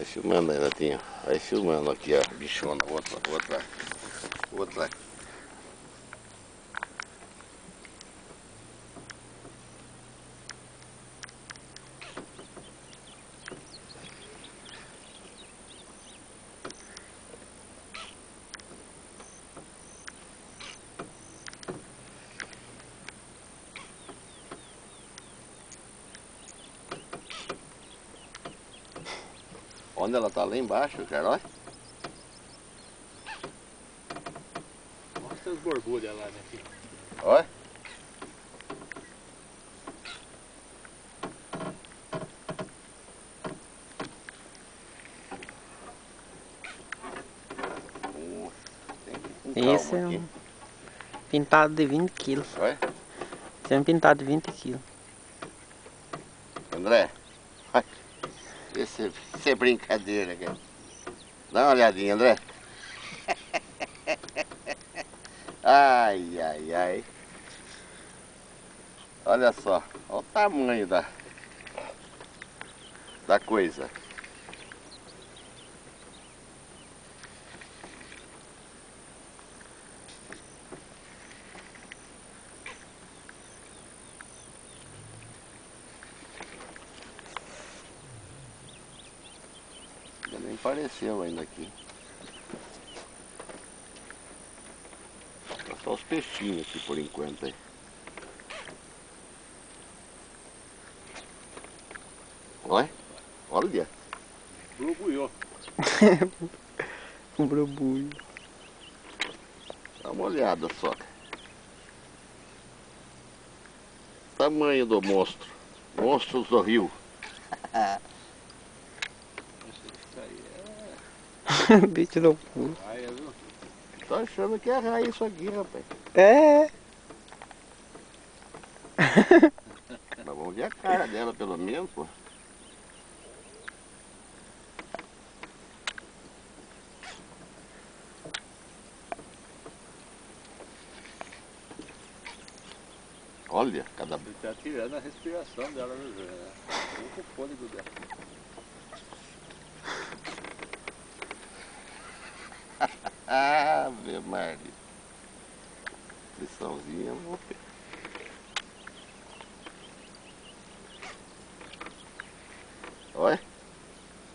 Vai filmando aí, Netinho. Vai filmando aqui, ó. Bichona. Outra. Onde ela tá? Lá embaixo, cara, olha. Mostra as borbulhas lá, né, filho? Olha. Esse é um pintado de 20 quilos. Olha. Esse é um pintado de 20 quilos. André, esse é brincadeira, cara. Dá uma olhadinha, André. Ai. Olha só, olha o tamanho da coisa. Nem apareceu ainda aqui. Tá só os peixinhos aqui por enquanto aí. Olha. Borbulhou. Um borbulho. Dá uma olhada só. Tamanho do monstro. Monstros do rio. Isso aí Bicho do pulo. é raia, viu? Tô achando que é raia isso aqui, rapaz. É. Mas vamos ver a cara dela pelo menos, pô. Olha, cada... Ele tá tirando a respiração dela, né? O fôlego dela. Ave Maria. Liçãozinha, vou ver. Olha.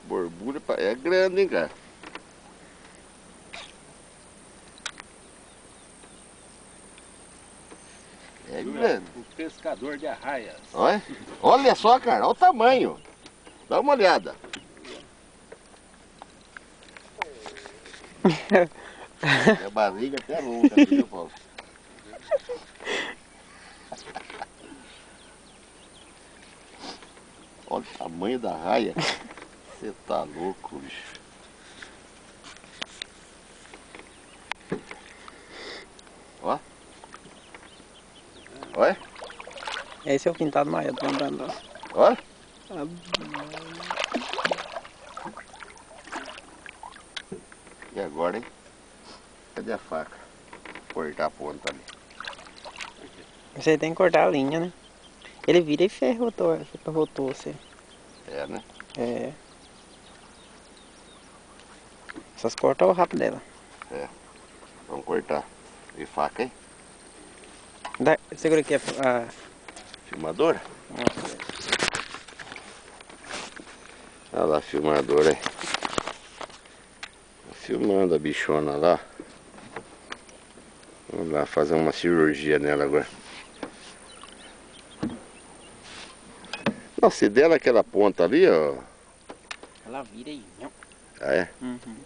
Borbulha é grande, hein, cara. É grande. O pescador de arraias. Olha só, cara. Olha o tamanho. Dá uma olhada. Minha barriga até ronca, viu, Paulo? Olha o tamanho da raia. Você tá louco, bicho. Olha. Esse é o pintado maior do Andandão. Olha. E agora, hein? Cadê a faca? Cortar a ponta ali. Você tem que cortar a linha, né? Ele vira e ferrotou você. É, né? É. Só corta o rabo dela. É. Vamos cortar. E faca, hein? Segura aqui a Filmadora? Olha lá a filmadora aí. Tá filmando a bichona lá. Vamos lá fazer uma cirurgia nela agora. Não, se der aquela ponta ali, ó. Ela vira aí. Ah, é? Uhum.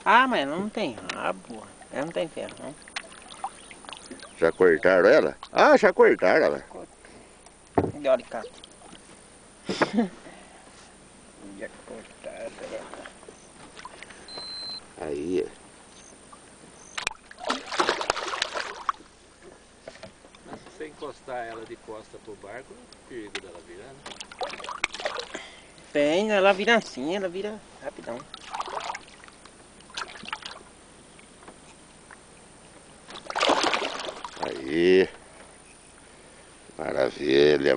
Ah, mas ela não tem rabo. Ela não tem ferro, não. Já cortaram ela? Ah, já cortaram ela. Deu alicate. Já cortaram ela. Aí. Mas se você encostar ela de costa pro barco, não tem perigo dela virar, né? Tem, ela vira assim, ela vira rapidão. Aí. Maravilha.